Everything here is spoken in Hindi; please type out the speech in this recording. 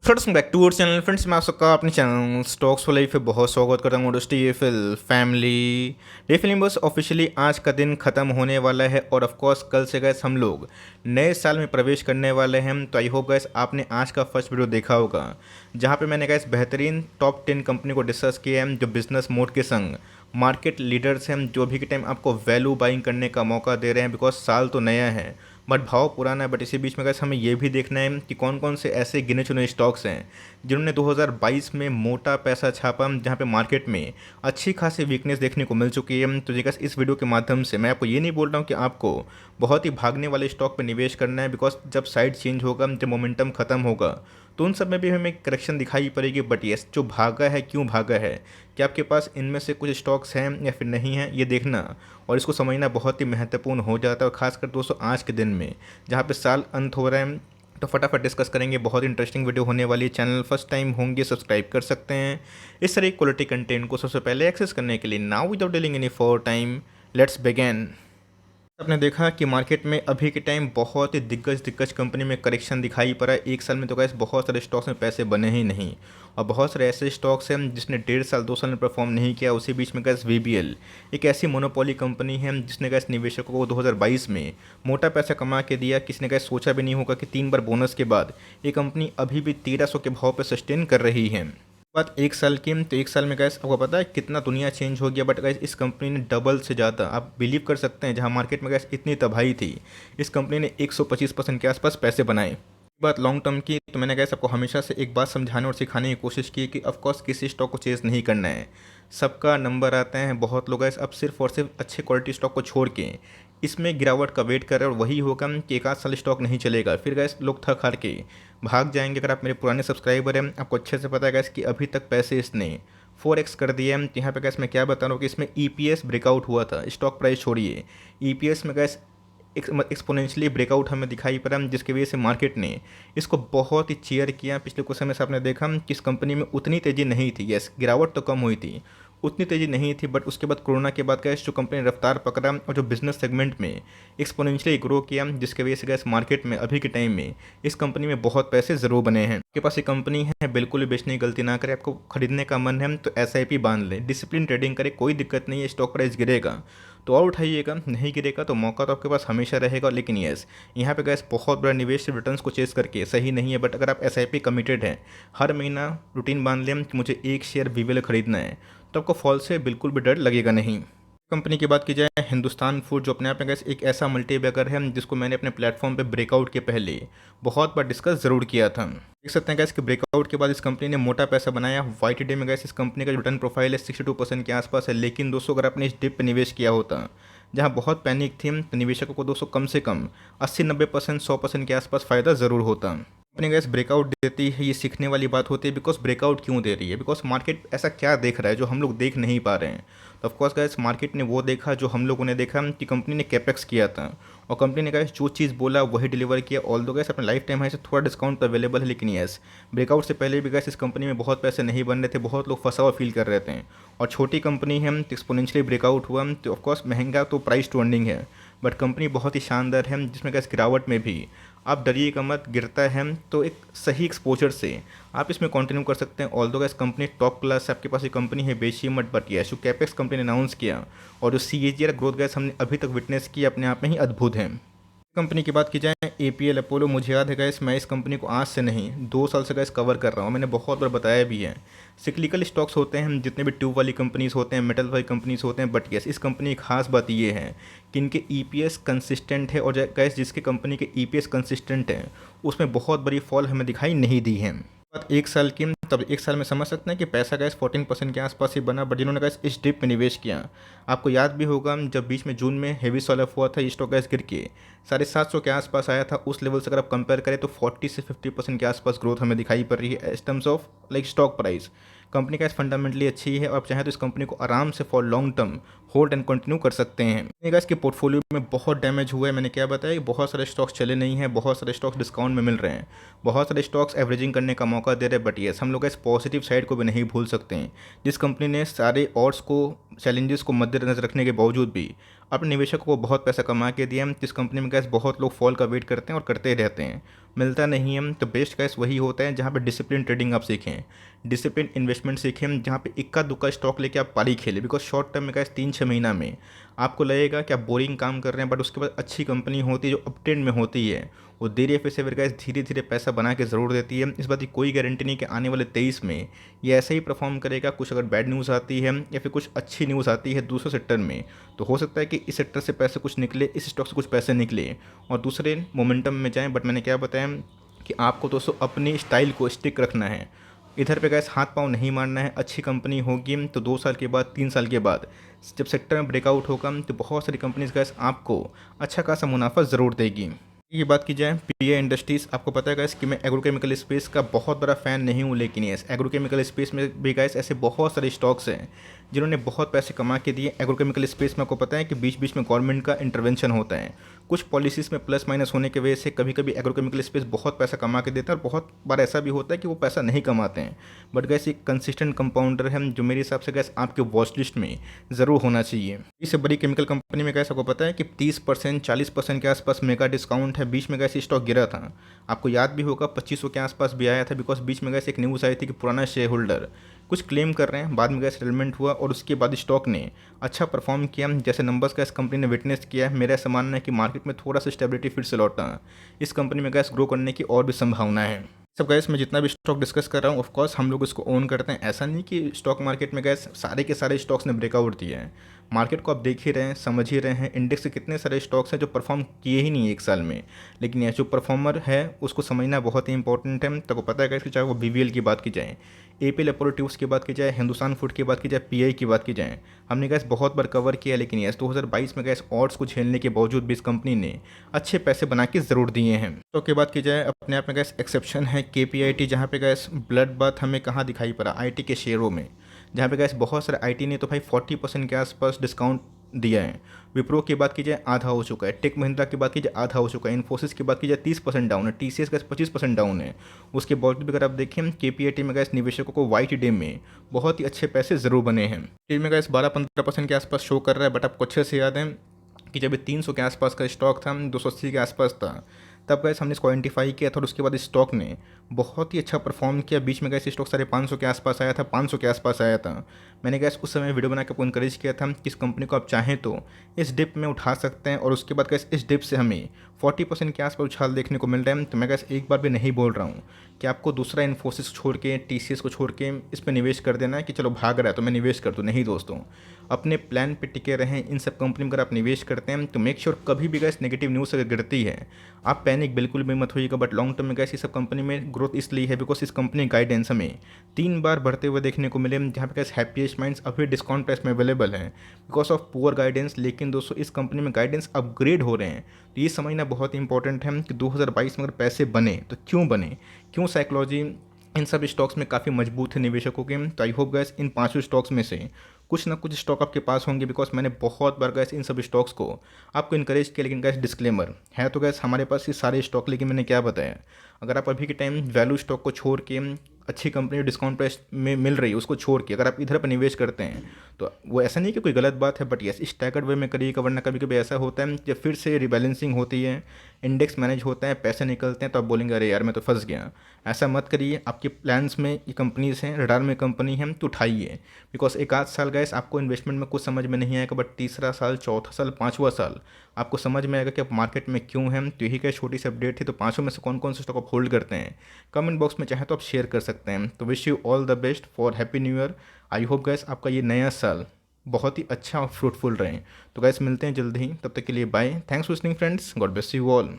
Friends back to our channel. Friends मैं आप सबका अपने चैनल स्टॉक्स फॉर लाइफ पे बहुत स्वागत करता हूँ। दोस्तों ये फिल फैमिली डे फिल्म बस ऑफिशियली आज का दिन ख़त्म होने वाला है और ऑफ कोर्स कल से गैस हम लोग नए साल में प्रवेश करने वाले हैं। तो आई होप गैस आपने आज का फर्स्ट वीडियो देखा होगा जहाँ पे मैंने गैस बेहतरीन टॉप 10 कंपनी को डिस्कस किया है जो बिजनेस मोड के संग मार्केट लीडर्स हैं, जो भी के टाइम आपको वैल्यू बाइंग करने का मौका दे रहे हैं। बिकॉज साल तो नया है बट भाव पुराना है। बट इसी बीच में गैस हमें ये भी देखना है कि कौन कौन से ऐसे गिने चुने स्टॉक्स हैं जिन्होंने 2022 में मोटा पैसा छापा, जहाँ पे मार्केट में अच्छी खासी वीकनेस देखने को मिल चुकी है। तो जी गैस इस वीडियो के माध्यम से मैं आपको ये नहीं बोल रहा हूँ कि आपको बहुत ही भागने वाले स्टॉक पर निवेश करना है। बिकॉज जब साइड चेंज होगा, जब मोमेंटम खत्म होगा तो उन सब में भी हमें करेक्शन दिखाई पड़ेगी। बट येस, जो भागा है क्यों भागा है, क्या आपके पास इनमें से कुछ स्टॉक्स हैं या फिर नहीं हैं, ये देखना और इसको समझना बहुत ही महत्वपूर्ण हो जाता है। और खासकर दोस्तों आज के दिन में जहाँ पे साल अंत हो रहा है, तो फटाफट डिस्कस करेंगे। बहुत इंटरेस्टिंग वीडियो होने वाली है। चैनल फर्स्ट टाइम होंगे सब्सक्राइब कर सकते हैं इस तरह क्वालिटी कंटेंट को सबसे पहले एक्सेस करने के लिए। Now without dealing any for time let's begin. आपने देखा कि मार्केट में अभी के टाइम बहुत ही दिग्गज कंपनी में करेक्शन दिखाई पड़ा है। एक साल में तो गैस बहुत सारे स्टॉक्स में पैसे बने ही नहीं और बहुत सारे ऐसे स्टॉक्स हैं जिसने 1.5 साल 2 साल में परफॉर्म नहीं किया। उसी बीच में गैस वीबीएल एक ऐसी मोनोपोली कंपनी है जिसने गैस निवेशकों को 2022 में मोटा पैसा कमा के दिया। किसी ने गैस सोचा भी नहीं होगा कि 3 बार बोनस के बाद ये कंपनी अभी भी 1300 के भाव पर सस्टेन कर रही है। बात एक साल की, तो एक साल में गैस आपको पता है कितना दुनिया चेंज हो गया। बट गैस इस कंपनी ने डबल से ज़्यादा, आप बिलीव कर सकते हैं, जहां मार्केट में गैस इतनी तबाही थी, इस कंपनी ने 125% के आसपास पैसे बनाए। बात लॉन्ग टर्म की, तो मैंने गैस आपको हमेशा से एक बात समझाने और सिखाने की कोशिश की कि ऑफकोर्स किसी स्टॉक को चेज़ नहीं करना है। सबका नंबर आता है। बहुत लोग गैस अब सिर्फ और सिर्फ अच्छे क्वालिटी स्टॉक को छोड़ के इसमें गिरावट का वेट कर रहे हैं और वही होगा कि एक आध साल स्टॉक नहीं चलेगा, फिर गैस लोग थक हार के भाग जाएंगे। अगर आप मेरे पुराने सब्सक्राइबर हैं, आपको अच्छे से पता है गैस कि अभी तक पैसे इसने 4x कर दिए हैं। यहाँ पे गैस मैं क्या बता रहा हूँ कि इसमें ईपीएस ब्रेकआउट हुआ था, स्टॉक प्राइस छोड़िए, ईपीएस में गैस एक्सपोनेंशियली ब्रेकआउट हमें दिखाई पड़ा, जिसकी वजह से मार्केट ने इसको बहुत ही चीयर किया। पिछले कुछ समय से आपने देखा कि इस कंपनी में उतनी तेज़ी नहीं थी। यस, गिरावट तो कम हुई थी, उतनी तेज़ी नहीं थी। बट उसके बाद कोरोना के बाद गैस जो कंपनी ने रफ्तार पकड़ा और जो बिजनेस सेगमेंट में एक्सपोनेंशियली ग्रो किया, जिसके वजह से गैस मार्केट में अभी के टाइम में इस कंपनी में बहुत पैसे ज़रूर बने हैं। आपके पास ये कंपनी है, बिल्कुल भी बेचने की गलती ना करें। आपको खरीदने का मन है तो एसआईपी बांध लें, डिसिप्लिन ट्रेडिंग करें, कोई दिक्कत नहीं है। स्टॉक प्राइस गिरेगा तो और उठाइएगा, नहीं गिरेगा तो मौका तो आपके पास हमेशा रहेगा। लेकिन यस, यहाँ पे गैस बहुत बड़ा निवेश रिटर्न्स को चेस करके सही नहीं है। बट अगर आप एसआईपी कमिटेड हैं, हर महीना रूटीन बांध लें कि मुझे एक शेयर वीवेल खरीदना है, तो आपको फॉल से बिल्कुल भी डर लगेगा नहीं। कंपनी की बात की जाए, हिंदुस्तान फूड, जो अपने आप में गैस एक ऐसा मल्टीबैगर है जिसको मैंने अपने प्लेटफॉर्म पे ब्रेकआउट के पहले बहुत बार डिस्कस ज़रूर किया था। देख सकते हैं गैस कि ब्रेकआउट के बाद इस कंपनी ने मोटा पैसा बनाया। YTD में गैस इस कंपनी का रिटर्न प्रोफाइल है 62% के आसपास है। लेकिन दोस्तों अगर आपने इस डिप पर निवेश किया होता जहां बहुत पैनिक थी, तो निवेशकों को दोस्तों कम से कम 80-90% 100% के आसपास फ़ायदा ज़रूर होता। कंपनी गैस ब्रेकआउट देती है, ये सीखने वाली बात होती है। बिकॉज ब्रेकआउट क्यों दे रही है, बिकॉज मार्केट ऐसा क्या देख रहा है जो हम लोग देख नहीं पा रहे हैं। तो ऑफकोर्स गैस मार्केट ने वो देखा जो हम लोगों ने देखा कि कंपनी ने कैपेक्स किया था और कंपनी ने गैस जो चीज़ बोला वही डिलीवर किया। ऑल दो गैस अपने लाइफ टाइम है से थोड़ा डिस्काउंट अवेलेबल है, लेकिन यस, ब्रेकआउट से पहले भी गैस इस कंपनी में बहुत पैसे नहीं बन रहे थे, बहुत लोग फंसा हुआ फील कर रहे थे। और छोटी कंपनी है तो एक्सपोनेंशियली ब्रेकआउट हुआ, तो ऑफकोर्स महंगा तो प्राइस टू अर्निंग है। बट कंपनी बहुत ही शानदार है, जिसमें गैस गिरावट में भी आप डरिएगा मत, गिरता है तो एक सही एक्सपोजर से आप इसमें कंटिन्यू कर सकते हैं। ऑल दो गैस कंपनी टॉप क्लास है, आपके पास ये कंपनी है, बेचिए मत। बट यस, जो कैपेक्स कंपनी ने अनाउंस किया और जो CAGR ग्रोथ गैस हमने अभी तक विटनेस की, अपने आप में ही अद्भुत है। कंपनी की बात की जाए, APL अपोलो, मुझे याद है गैस मैं इस कंपनी को आज से नहीं 2 साल से गैस कवर कर रहा हूँ। मैंने बहुत बार बताया भी है, सिक्लिकल स्टॉक्स होते हैं जितने भी ट्यूब वाली कंपनीज़ होते हैं, मेटल वाली कंपनीज़ होते हैं। बट यस, इस कंपनी की खास बात ये है कि इनके EPS कंसिस्टेंट है और गैस जिसके कंपनी के EPS कंसिस्टेंट है उसमें बहुत बड़ी फॉल हमें दिखाई नहीं दी है। बात एक साल की, तब एक साल में समझ सकते हैं कि पैसा गैस 14% के आसपास ही बना। बट जिन्होंने गैस इस डिप में निवेश किया, आपको याद भी होगा जब बीच में जून में हेवी सॉल ऑफ हुआ था, स्टॉक गैस गिर के 750 के आसपास आया था। उस लेवल से अगर आप कंपेयर करें तो 40 से 50% के आसपास ग्रोथ हमें दिखाई पड़ रही है इस terms of like stock price. Company का फंडामेंटली अच्छी है और आप चाहें तो इस कंपनी को आराम से for long term hold and continue कर सकते हैं। इसके पोर्टफोलियो में बहुत डैमेज हुआ है। मैंने क्या बताया, बहुत सारे स्टॉक्स चले नहीं हैं, बहुत सारे स्टॉक्स डिस्काउंट में मिल रहे हैं, बहुत सारे स्टॉक्स एवरेजिंग करने का मौका दे रहे हैं। बट येस, हम लोग इस पॉजिटिव साइड को भी नहीं भूल सकते हैं। जिस कंपनी ने सारे ऑड्स को, चैलेंजेस को मद्देनजर रखने के बावजूद भी अपने निवेशकों को बहुत पैसा कमा के दिया है। इस कंपनी में गैस बहुत लोग फॉल का वेट करते हैं और करते रहते हैं, मिलता नहीं है। तो बेस्ट गैस वही होता है जहाँ पे डिसिप्लिन ट्रेडिंग आप सीखें, डिसिप्लिन इन्वेस्टमेंट सीखें, जहाँ पे इक्का दुक्का स्टॉक लेके आप पारी खेलें। बिकॉज शॉर्ट टर्म में गैस 3-6 महीना में आपको लगेगा कि आप बोरिंग काम कर रहे हैं, बट उसके बाद अच्छी कंपनी होती है जो अप ट्रेंड में होती है, वो देरी या फिर गैस धीरे धीरे पैसा बना के ज़रूर देती है। इस बात की कोई गारंटी नहीं कि आने वाले 23 में ये ऐसे ही परफॉर्म करेगा। कुछ अगर बैड न्यूज़ आती है या फिर कुछ अच्छी न्यूज़ आती है दूसरे सेक्टर में, तो हो सकता है कि इस सेक्टर से पैसे कुछ निकले, इस स्टॉक से कुछ पैसे निकले और दूसरे मोमेंटम में जाएं। बट मैंने क्या बताया कि आपको दोस्तों अपनी स्टाइल को स्टिक रखना है, इधर पे गैस हाथ पाँव नहीं मारना है। अच्छी कंपनी होगी तो 2 साल के बाद, 3 साल के बाद जब सेक्टर में ब्रेकआउट होगा तो बहुत सारी कंपनीज गैस आपको अच्छा खासा मुनाफा ज़रूर देगी। ये बात की जाए पीए इंडस्ट्रीज़, आपको पता है गैस कि मैं एग्रोकेमिकल स्पेस का बहुत बड़ा फ़ैन नहीं हूँ, लेकिन ये एग्रोकेमिकल स्पेस में भी गैस ऐसे बहुत सारे स्टॉक्स हैं जिन्होंने बहुत पैसे कमा के दिए। एग्रोकेमिकल स्पेस में आपको पता है कि बीच बीच में गवर्नमेंट का इंटरवेंशन होता है, कुछ पॉलिसीज़ में प्लस माइनस होने की वजह से कभी कभी एग्रोकेमिकल स्पेस बहुत पैसा कमा के देता है और बहुत बार ऐसा भी होता है कि वो पैसा नहीं कमाते हैं। बट गैस एक कंसिस्टेंट कंपाउंडर है जो मेरे हिसाब से गैस आपके वॉच लिस्ट में ज़रूर होना चाहिए। इससे बड़ी केमिकल कंपनी में गैस आपको पता है कि 30% 40% के आसपास मेगा डिस्काउंट है। बीच में गैस स्टॉक गिरा था, आपको याद भी होगा 2500 के आसपास भी आया था। बिकॉज बीच में गैस एक न्यूज़ आई थी कि पुराना शेयर होल्डर कुछ क्लेम कर रहे हैं, बाद में गैस सेटलमेंट हुआ और उसके बाद स्टॉक ने अच्छा परफॉर्म किया। जैसे नंबर्स का इस कंपनी ने विटनेस किया है, मेरा ऐसा मानना है कि मार्केट में थोड़ा सा स्टेबिलिटी फिर से लौटा, इस कंपनी में गैस ग्रो करने की और भी संभावना है। सब गैस मैं जितना भी स्टॉक डिस्कस कर रहा हूँ ऑफकोर्स हम लोग इसको ओन करते हैं। ऐसा नहीं कि स्टॉक मार्केट में गैस सारे के सारे स्टॉक्स ने ब्रेकआउट दिया है। मार्केट को आप देख ही रहे हैं, समझ ही रहे हैं, इंडेक्स के कितने सारे स्टॉक्स हैं जो परफॉर्म किए ही नहीं एक साल में। लेकिन ये जो परफॉर्मर है उसको समझना बहुत ही इंपॉर्टेंट है। तो पता है कि चाहे वो बीवीएल की बात की जाए, एपीएल अपोलो ट्यूब्स की बात की जाए, हिंदुस्तान फूड की बात की जाए, पीआई की बात की जाए, हमने गैस बहुत बार कवर किया। लेकिन यस 2022 में गैस ऑड्स को झेलने के बावजूद भी इस कंपनी ने अच्छे पैसे बना के ज़रूर दिए हैं। तो की बात की जाए अपने आप में गैस एक्सेप्शन है केपीआईटी, जहाँ पे गैस ब्लड बाथ हमें कहाँ दिखाई पड़ा, आईटी के शेयरों में, जहाँ पे गैस बहुत सारे आईटी ने तो भाई 40% के आसपास डिस्काउंट दिया है। विप्रो की बात की जाए आधा हो चुका है, टेक महिंद्रा की बात की जाए आधा हो चुका है, इन्फोसिस की बात की जाए 30% डाउन है, टीसीएस का 25% डाउन है। उसके बावजूद भी अगर आप देखें केपीआईटी में गैस निवेशकों को वाइट डे में बहुत ही अच्छे पैसे ज़रूर बने हैं। टीम में गैस 12-15% के आसपास शो कर रहा है। बट आपको अच्छे से याद है कि जब ये 300 के आसपास का स्टॉक था, 280 के आसपास था, तब गैस हमने इसको आइडेंटिफाई किया था और उसके बाद स्टॉक ने बहुत ही अच्छा परफॉर्म किया। बीच में गैस स्टॉक 550 के आसपास आया था, 500 के आसपास आया था। मैंने गैस उस समय वीडियो बना के आपको इनकरेज किया था कि इस कंपनी को आप चाहें तो इस डिप में उठा सकते हैं और उसके बाद गैस इस डिप से हमें 40% के आसपास उछाल देखने को मिल रहा है। तो मैं गैस एक बार भी नहीं बोल रहा हूँ कि आपको दूसरा इन्फोसिस छोड़ के, टीसीएस को छोड़ के इस पर निवेश कर देना है कि चलो भाग रहा है तो मैं निवेश कर दूँ। नहीं दोस्तों, अपने प्लान पे टिके रहें। इन सब कंपनी में अगर आप निवेश करते हैं तो मेक श्योर कभी भी गैस नेगेटिव न्यूज़ अगर गिरती है आप पैनिक बिल्कुल भी मत होइएगा। बट लॉन्ग टर्म में गैस ये सब कंपनी में ग्रोथ इसलिए है बिकॉज इस कंपनी गाइडेंस हमें 3 बार बढ़ते हुए देखने को मिले, जहाँ पे गैस हैप्पीएस्ट माइंड्स अभी डिस्काउंट प्राइस में अवेलेबल है बिकॉज ऑफ पुअर गाइडेंस। लेकिन दोस्तों इस कंपनी में गाइडेंस अपग्रेड हो रहे हैं, तो ये समझना बहुत इंपॉर्टेंट है कि 2022 में अगर पैसे बने तो क्यों बने, क्यों साइकोलॉजी इन सब स्टॉक्स में काफ़ी मजबूत है निवेशकों के। तो I hope gas in 5 stocks में से कुछ ना कुछ स्टॉक आपके पास होंगे बिकॉज मैंने बहुत बार गैस इन सब स्टॉक्स को आपको इनकरेज किया। लेकिन गैस डिस्क्लेमर है तो गैस हमारे पास ये सारे स्टॉक, लेकिन मैंने क्या बताया, अगर आप अभी के टाइम वैल्यू स्टॉक को छोड़ के अच्छी कंपनी डिस्काउंट प्राइस में मिल रही है उसको छोड़ के अगर आप इधर पर निवेश करते हैं तो वो ऐसा नहीं कि कोई गलत बात है, बट यस स्टैगर्ड वे में करिएगा। वरना कभी कभी ऐसा होता है जब फिर से रिबैलेंसिंग होती है, इंडेक्स मैनेज होता है, पैसे निकलते हैं तो आप बोलेंगे अरे यार मैं तो फंस गया। ऐसा मत करिए, आपके प्लान्स में ये कंपनीज हैं, रडार में कंपनी है तो उठाइए। बिकॉज एक आध साल गैस आपको इन्वेस्टमेंट में कुछ समझ में नहीं आएगा, बट तीसरा साल, चौथा साल, 5वां साल आपको समझ में आएगा कि आप मार्केट में क्यों हैं। तो यही क्या छोटी सी अपडेट थी। तो 5 में से कौन कौन से स्टॉक आप होल्ड करते हैं कमेंट बॉक्स में चाहे तो आप शेयर कर सकते हैं। तो wish you all the best for happy new year. I hope gas आपका ये नया साल बहुत ही अच्छा और फ्रूटफुल रहे। तो गैस मिलते हैं जल्द ही, तब तक के लिए bye. Thanks for listening friends, God bless you all.